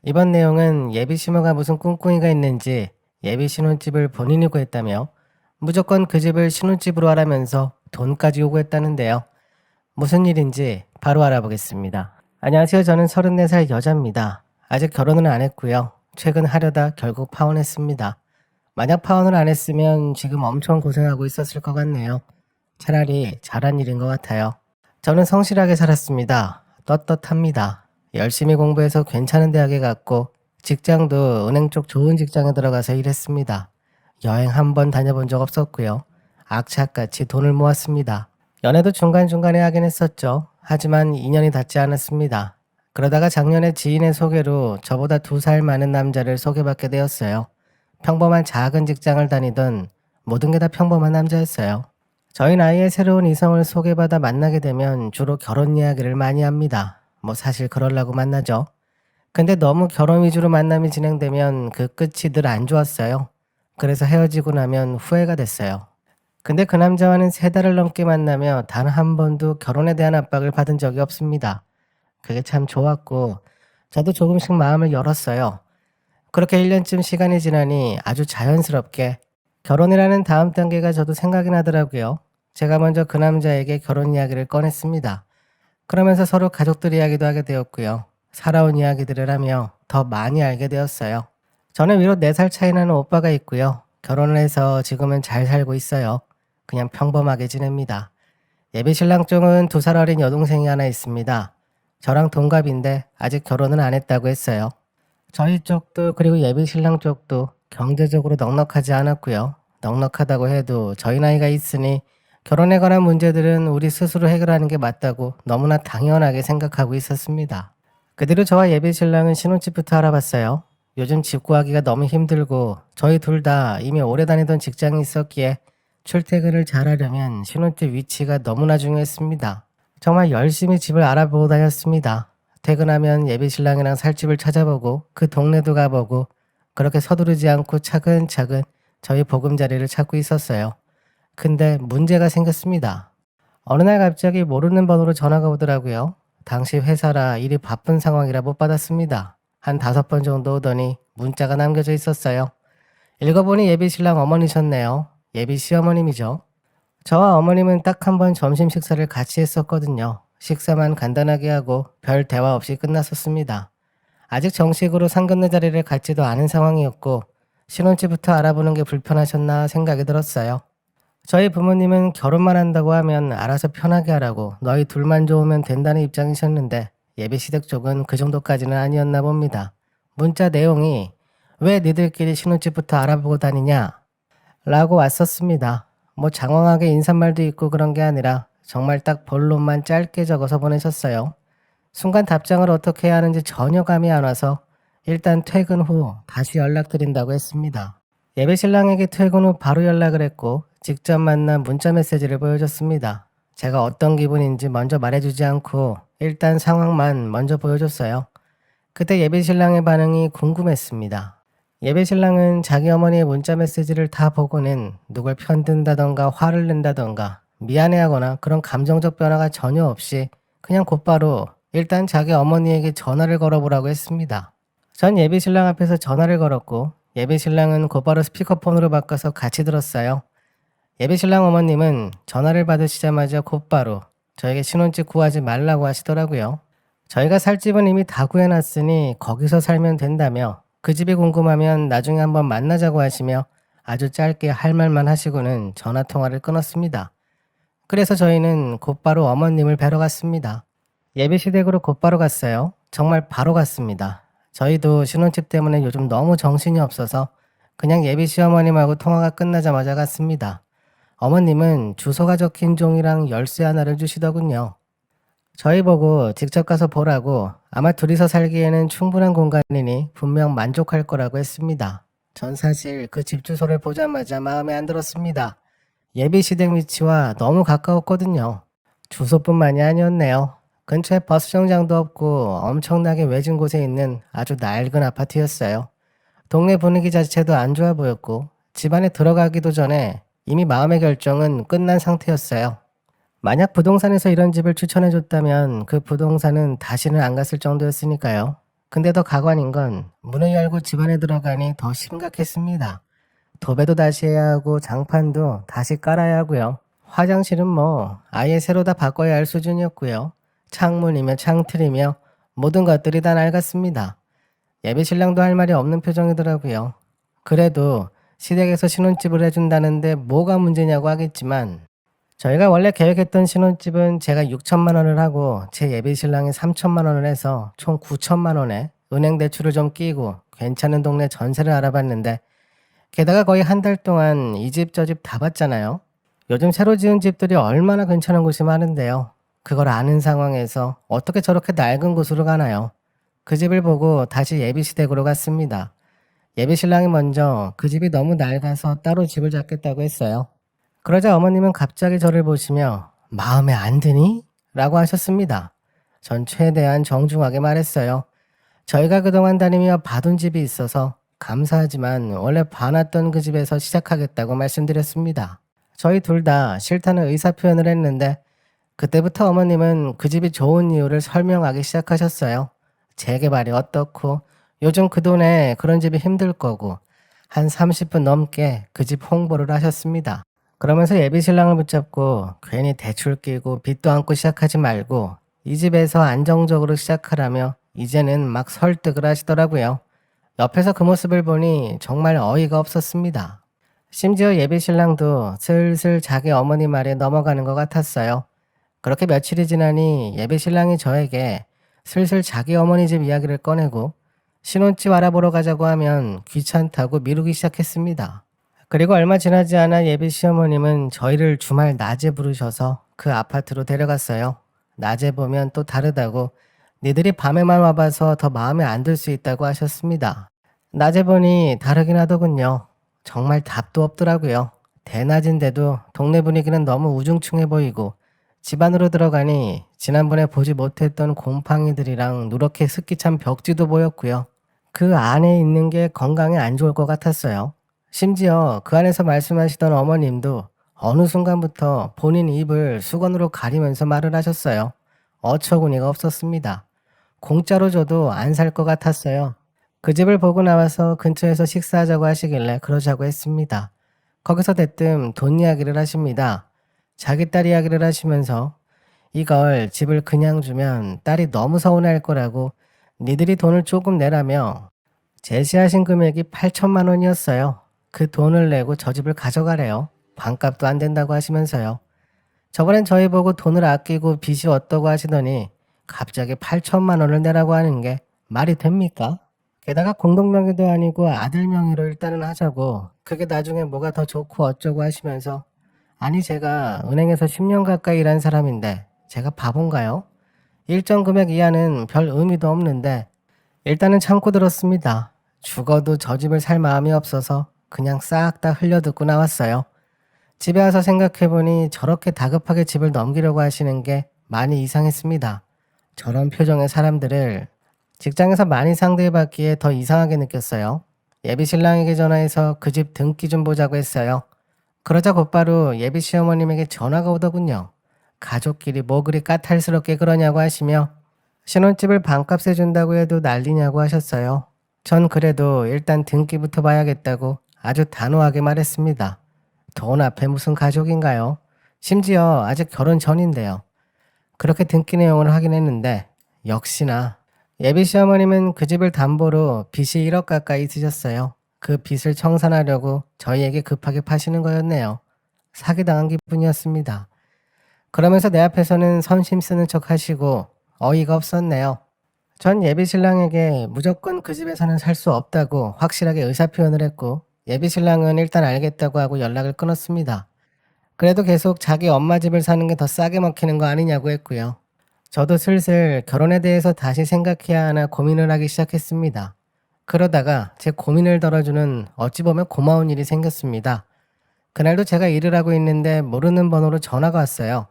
이번 내용은 예비 신호가 무슨 꿍꿍이가 있는지 예비 신혼집을 본인이 구했다며 무조건 그 집을 신혼집으로 하라면서 돈까지 요구했다는데요. 무슨 일인지 바로 알아보겠습니다. 안녕하세요. 저는 34살 여자입니다. 아직 결혼은 안 했고요. 최근 하려다 결국 파혼했습니다. 만약 파혼을 안 했으면 지금 엄청 고생하고 있었을 것 같네요. 차라리 잘한 일인 것 같아요. 저는 성실하게 살았습니다. 떳떳합니다. 열심히 공부해서 괜찮은 대학에 갔고 직장도 은행 쪽 좋은 직장에 들어가서 일했습니다. 여행 한 번 다녀본 적 없었고요. 악착같이 돈을 모았습니다. 연애도 중간중간에 하긴 했었죠. 하지만 인연이 닿지 않았습니다. 그러다가 작년에 지인의 소개로 저보다 2살 많은 남자를 소개받게 되었어요. 평범한 작은 직장을 다니던 모든 게 다 평범한 남자였어요. 저희 나이에 새로운 이성을 소개받아 만나게 되면 주로 결혼 이야기를 많이 합니다. 뭐 사실 그러려고 만나죠. 근데 너무 결혼 위주로 만남이 진행되면 그 끝이 늘 안 좋았어요. 그래서 헤어지고 나면 후회가 됐어요. 근데 그 남자와는 3달을 넘게 만나며 단 한 번도 결혼에 대한 압박을 받은 적이 없습니다. 그게 참 좋았고 저도 조금씩 마음을 열었어요. 그렇게 1년쯤 시간이 지나니 아주 자연스럽게 결혼이라는 다음 단계가 저도 생각이 나더라고요. 제가 먼저 그 남자에게 결혼 이야기를 꺼냈습니다. 그러면서 서로 가족들 이야기도 하게 되었고요. 살아온 이야기들을 하며 더 많이 알게 되었어요. 저는 위로 4살 차이 나는 오빠가 있고요. 결혼을 해서 지금은 잘 살고 있어요. 그냥 평범하게 지냅니다. 예비 신랑 쪽은 2살 어린 여동생이 하나 있습니다. 저랑 동갑인데 아직 결혼은 안 했다고 했어요. 저희 쪽도 그리고 예비 신랑 쪽도 경제적으로 넉넉하지 않았고요. 넉넉하다고 해도 저희 나이가 있으니 결혼에 관한 문제들은 우리 스스로 해결하는 게 맞다고 너무나 당연하게 생각하고 있었습니다. 그 뒤로 저와 예비 신랑은 신혼집부터 알아봤어요. 요즘 집 구하기가 너무 힘들고 저희 둘 다 이미 오래 다니던 직장이 있었기에 출퇴근을 잘하려면 신혼집 위치가 너무나 중요했습니다. 정말 열심히 집을 알아보고 다녔습니다. 퇴근하면 예비 신랑이랑 살 집을 찾아보고 그 동네도 가보고 그렇게 서두르지 않고 차근차근 저희 보금자리를 찾고 있었어요. 근데 문제가 생겼습니다. 어느 날 갑자기 모르는 번호로 전화가 오더라고요. 당시 회사라 일이 바쁜 상황이라 못 받았습니다. 한 5번 정도 오더니 문자가 남겨져 있었어요. 읽어보니 예비 신랑 어머니셨네요. 예비 시어머님이죠. 저와 어머님은 딱 한 번 점심 식사를 같이 했었거든요. 식사만 간단하게 하고 별 대화 없이 끝났었습니다. 아직 정식으로 상견례 자리를 갖지도 않은 상황이었고 신혼집부터 알아보는 게 불편하셨나 생각이 들었어요. 저희 부모님은 결혼만 한다고 하면 알아서 편하게 하라고 너희 둘만 좋으면 된다는 입장이셨는데 예비 시댁 쪽은 그 정도까지는 아니었나 봅니다. 문자 내용이 왜 니들끼리 신혼집부터 알아보고 다니냐? 라고 왔었습니다. 뭐 장황하게 인사말도 있고 그런 게 아니라 정말 딱 본론만 짧게 적어서 보내셨어요. 순간 답장을 어떻게 해야 하는지 전혀 감이 안 와서 일단 퇴근 후 다시 연락드린다고 했습니다. 예배 신랑에게 퇴근 후 바로 연락을 했고 직접 만난 문자 메시지를 보여줬습니다. 제가 어떤 기분인지 먼저 말해주지 않고 일단 상황만 먼저 보여줬어요. 그때 예배 신랑의 반응이 궁금했습니다. 예배 신랑은 자기 어머니의 문자 메시지를 다 보고는 누굴 편든다던가 화를 낸다던가 미안해하거나 그런 감정적 변화가 전혀 없이 그냥 곧바로 일단 자기 어머니에게 전화를 걸어보라고 했습니다. 전 예비 신랑 앞에서 전화를 걸었고 예비 신랑은 곧바로 스피커폰으로 바꿔서 같이 들었어요. 예비 신랑 어머님은 전화를 받으시자마자 곧바로 저에게 신혼집 구하지 말라고 하시더라고요. 저희가 살 집은 이미 다 구해놨으니 거기서 살면 된다며 그 집이 궁금하면 나중에 한번 만나자고 하시며 아주 짧게 할 말만 하시고는 전화 통화를 끊었습니다. 그래서 저희는 곧바로 어머님을 뵈러 갔습니다. 예비 시댁으로 곧바로 갔어요. 정말 바로 갔습니다. 저희도 신혼집 때문에 요즘 너무 정신이 없어서 그냥 예비 시어머님하고 통화가 끝나자마자 갔습니다. 어머님은 주소가 적힌 종이랑 열쇠 하나를 주시더군요. 저희 보고 직접 가서 보라고 아마 둘이서 살기에는 충분한 공간이니 분명 만족할 거라고 했습니다. 전 사실 그 집 주소를 보자마자 마음에 안 들었습니다. 예비 시댁 위치와 너무 가까웠거든요. 주소뿐만이 아니었네요. 근처에 버스 정장도 없고 엄청나게 외진 곳에 있는 아주 낡은 아파트였어요. 동네 분위기 자체도 안 좋아 보였고 집 안에 들어가기도 전에 이미 마음의 결정은 끝난 상태였어요. 만약 부동산에서 이런 집을 추천해줬다면 그 부동산은 다시는 안 갔을 정도였으니까요. 근데 더 가관인 건 문을 열고 집 안에 들어가니 더 심각했습니다. 도배도 다시 해야 하고 장판도 다시 깔아야 하고요. 화장실은 뭐 아예 새로 다 바꿔야 할 수준이었고요. 창문이며 창틀이며 모든 것들이 다 낡았습니다. 예비신랑도 할 말이 없는 표정이더라고요. 그래도 시댁에서 신혼집을 해준다는데 뭐가 문제냐고 하겠지만 저희가 원래 계획했던 신혼집은 제가 6천만 원을 하고 제 예비신랑이 3천만 원을 해서 총 9천만 원에 은행 대출을 좀 끼고 괜찮은 동네 전세를 알아봤는데 게다가 거의 한 달 동안 이 집 저 집 다 봤잖아요. 요즘 새로 지은 집들이 얼마나 괜찮은 곳이 많은데요. 그걸 아는 상황에서 어떻게 저렇게 낡은 곳으로 가나요? 그 집을 보고 다시 예비시댁으로 갔습니다. 예비신랑이 먼저 그 집이 너무 낡아서 따로 집을 잡겠다고 했어요. 그러자 어머님은 갑자기 저를 보시며 마음에 안 드니? 라고 하셨습니다. 전 최대한 정중하게 말했어요. 저희가 그동안 다니며 봐둔 집이 있어서 감사하지만 원래 봐놨던 그 집에서 시작하겠다고 말씀드렸습니다. 저희 둘 다 싫다는 의사표현을 했는데 그때부터 어머님은 그 집이 좋은 이유를 설명하기 시작하셨어요. 재개발이 어떻고 요즘 그 돈에 그런 집이 힘들 거고 한 30분 넘게 그 집 홍보를 하셨습니다. 그러면서 예비신랑을 붙잡고 괜히 대출 끼고 빚도 안고 시작하지 말고 이 집에서 안정적으로 시작하라며 이제는 막 설득을 하시더라고요. 옆에서 그 모습을 보니 정말 어이가 없었습니다. 심지어 예비신랑도 슬슬 자기 어머니 말에 넘어가는 것 같았어요. 그렇게 며칠이 지나니 예비신랑이 저에게 슬슬 자기 어머니 집 이야기를 꺼내고 신혼집 알아보러 가자고 하면 귀찮다고 미루기 시작했습니다. 그리고 얼마 지나지 않아 예비 시어머님은 저희를 주말 낮에 부르셔서 그 아파트로 데려갔어요. 낮에 보면 또 다르다고 니들이 밤에만 와봐서 더 마음에 안 들 수 있다고 하셨습니다. 낮에 보니 다르긴 하더군요. 정말 답도 없더라고요. 대낮인데도 동네 분위기는 너무 우중충해 보이고 집 안으로 들어가니 지난번에 보지 못했던 곰팡이들이랑 누렇게 습기 찬 벽지도 보였고요. 그 안에 있는 게 건강에 안 좋을 것 같았어요. 심지어 그 안에서 말씀하시던 어머님도 어느 순간부터 본인 입을 수건으로 가리면서 말을 하셨어요. 어처구니가 없었습니다. 공짜로 줘도 안 살 것 같았어요. 그 집을 보고 나와서 근처에서 식사하자고 하시길래 그러자고 했습니다. 거기서 대뜸 돈 이야기를 하십니다. 자기 딸 이야기를 하시면서 이걸 집을 그냥 주면 딸이 너무 서운할 거라고 니들이 돈을 조금 내라며 제시하신 금액이 8천만 원이었어요. 그 돈을 내고 저 집을 가져가래요. 반값도 안 된다고 하시면서요. 저번엔 저희 보고 돈을 아끼고 빚이 어떠고 하시더니 갑자기 8천만 원을 내라고 하는 게 말이 됩니까? 게다가 공동명의도 아니고 아들 명의로 일단은 하자고 그게 나중에 뭐가 더 좋고 어쩌고 하시면서 아니 제가 은행에서 10년 가까이 일한 사람인데 제가 바본가요? 일정 금액 이하는 별 의미도 없는데 일단은 참고 들었습니다. 죽어도 저 집을 살 마음이 없어서 그냥 싹 다 흘려듣고 나왔어요. 집에 와서 생각해보니 저렇게 다급하게 집을 넘기려고 하시는 게 많이 이상했습니다. 저런 표정의 사람들을 직장에서 많이 상대해봤기에 더 이상하게 느꼈어요. 예비 신랑에게 전화해서 그 집 등기 좀 보자고 했어요. 그러자 곧바로 예비 시어머님에게 전화가 오더군요. 가족끼리 뭐 그리 까탈스럽게 그러냐고 하시며 신혼집을 반값에 준다고 해도 난리냐고 하셨어요. 전 그래도 일단 등기부터 봐야겠다고 아주 단호하게 말했습니다. 돈 앞에 무슨 가족인가요? 심지어 아직 결혼 전인데요. 그렇게 등기 내용을 확인했는데 역시나 예비 시어머님은 그 집을 담보로 빚이 1억 가까이 있으셨어요. 그 빚을 청산하려고 저희에게 급하게 파시는 거였네요. 사기당한 기분이었습니다. 그러면서 내 앞에서는 선심 쓰는 척 하시고 어이가 없었네요. 전 예비 신랑에게 무조건 그 집에서는 살 수 없다고 확실하게 의사표현을 했고 예비 신랑은 일단 알겠다고 하고 연락을 끊었습니다. 그래도 계속 자기 엄마 집을 사는 게 더 싸게 먹히는 거 아니냐고 했고요. 저도 슬슬 결혼에 대해서 다시 생각해야 하나 고민을 하기 시작했습니다. 그러다가 제 고민을 덜어주는 어찌 보면 고마운 일이 생겼습니다. 그날도 제가 일을 하고 있는데 모르는 번호로 전화가 왔어요.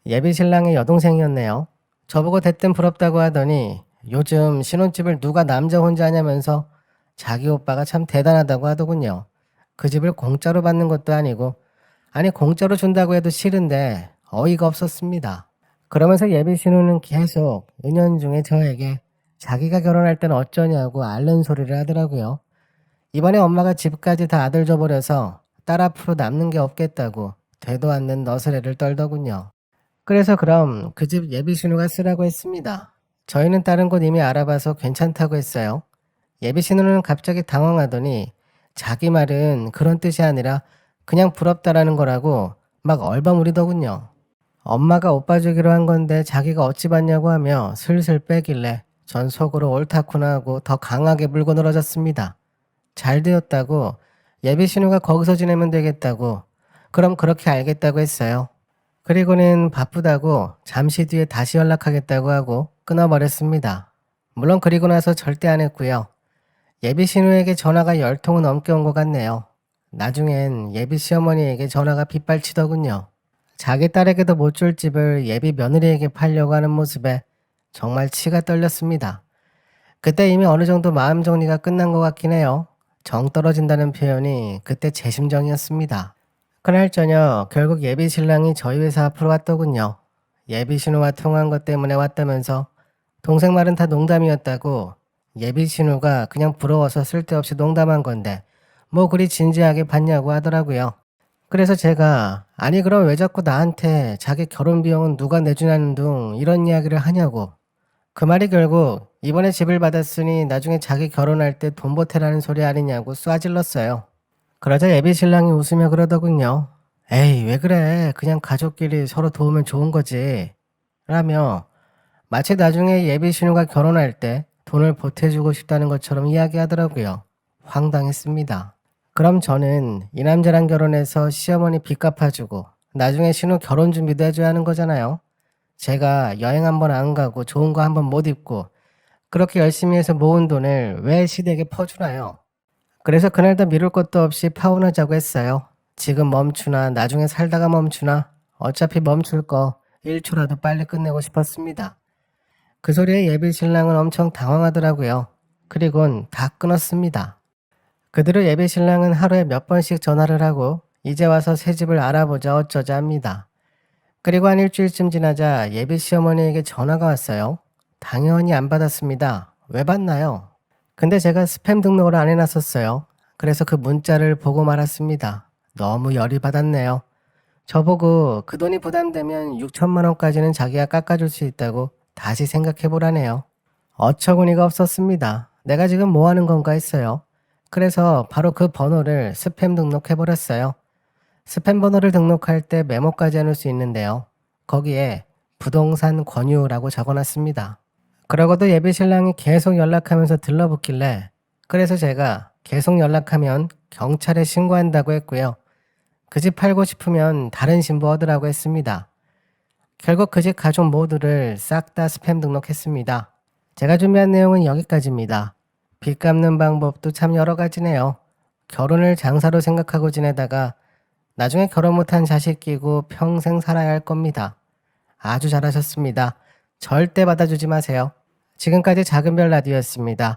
예비 신랑의 여동생이었네요. 저보고 대뜸 부럽다고 하더니 요즘 신혼집을 누가 남자 혼자 하냐면서 자기 오빠가 참 대단하다고 하더군요. 그 집을 공짜로 받는 것도 아니고 아니 공짜로 준다고 해도 싫은데 어이가 없었습니다. 그러면서 예비 신우는 계속 은연중에 저에게 자기가 결혼할 땐 어쩌냐고 앓는 소리를 하더라고요. 이번에 엄마가 집까지 다 아들 줘버려서 딸 앞으로 남는 게 없겠다고 되도 않는 너스레를 떨더군요. 그래서 그럼 그 집 예비 신우가 쓰라고 했습니다. 저희는 다른 곳 이미 알아봐서 괜찮다고 했어요. 예비 신우는 갑자기 당황하더니 자기 말은 그런 뜻이 아니라 그냥 부럽다라는 거라고 막 얼버무리더군요. 엄마가 오빠 주기로 한 건데 자기가 어찌 받냐고 하며 슬슬 빼길래 전 속으로 옳다구나 하고 더 강하게 물고 늘어졌습니다. 잘 되었다고, 예비 신우가 거기서 지내면 되겠다고, 그럼 그렇게 알겠다고 했어요. 그리고는 바쁘다고 잠시 뒤에 다시 연락하겠다고 하고 끊어버렸습니다. 물론 그리고 나서 절대 안 했고요. 예비 신우에게 전화가 10통은 넘게 온 것 같네요. 나중엔 예비 시어머니에게 전화가 빗발치더군요. 자기 딸에게도 못 줄 집을 예비 며느리에게 팔려고 하는 모습에 정말 치가 떨렸습니다. 그때 이미 어느 정도 마음 정리가 끝난 것 같긴 해요. 정 떨어진다는 표현이 그때 제 심정이었습니다. 그날 저녁 결국 예비 신랑이 저희 회사 앞으로 왔더군요. 예비 신우와 통화한 것 때문에 왔다면서 동생 말은 다 농담이었다고, 예비 신우가 그냥 부러워서 쓸데없이 농담한 건데 뭐 그리 진지하게 봤냐고 하더라고요. 그래서 제가 아니 그럼 왜 자꾸 나한테 자기 결혼 비용은 누가 내주냐는 둥 이런 이야기를 하냐고. 그 말이 결국 이번에 집을 받았으니 나중에 자기 결혼할 때 돈 보태라는 소리 아니냐고 쏴질렀어요. 그러자 예비 신랑이 웃으며 그러더군요. 에이 왜 그래, 그냥 가족끼리 서로 도우면 좋은 거지 라며 마치 나중에 예비 신우가 결혼할 때 돈을 보태주고 싶다는 것처럼 이야기하더라고요. 황당했습니다. 그럼 저는 이 남자랑 결혼해서 시어머니 빚 갚아주고 나중에 신우 결혼 준비도 해줘야 하는 거잖아요. 제가 여행 한번 안 가고 좋은 거 한번 못 입고 그렇게 열심히 해서 모은 돈을 왜 시댁에 퍼주나요? 그래서 그날도 미룰 것도 없이 파혼하자고 했어요. 지금 멈추나 나중에 살다가 멈추나 어차피 멈출 거 1초라도 빨리 끝내고 싶었습니다. 그 소리에 예비 신랑은 엄청 당황하더라고요. 그리곤 다 끊었습니다. 그 뒤로 예비 신랑은 하루에 몇 번씩 전화를 하고 이제 와서 새 집을 알아보자 어쩌자 합니다. 그리고 한 일주일쯤 지나자 예비 시어머니에게 전화가 왔어요. 당연히 안 받았습니다. 왜 받나요? 근데 제가 스팸 등록을 안 해놨었어요. 그래서 그 문자를 보고 말았습니다. 너무 열이 받았네요. 저보고 그 돈이 부담되면 6천만 원까지는 자기가 깎아줄 수 있다고 다시 생각해보라네요. 어처구니가 없었습니다. 내가 지금 뭐 하는 건가 했어요. 그래서 바로 그 번호를 스팸 등록해버렸어요. 스팸 번호를 등록할 때 메모까지 해놓을 수 있는데요. 거기에 부동산 권유라고 적어놨습니다. 그러고도 예비 신랑이 계속 연락하면서 들러붙길래 그래서 제가 계속 연락하면 경찰에 신고한다고 했고요. 그 집 팔고 싶으면 다른 신부 얻으라고 했습니다. 결국 그 집 가족 모두를 싹 다 스팸 등록했습니다. 제가 준비한 내용은 여기까지입니다. 빚 갚는 방법도 참 여러 가지네요. 결혼을 장사로 생각하고 지내다가 나중에 결혼 못한 자식 끼고 평생 살아야 할 겁니다. 아주 잘하셨습니다. 절대 받아주지 마세요. 지금까지 작은별 라디오였습니다.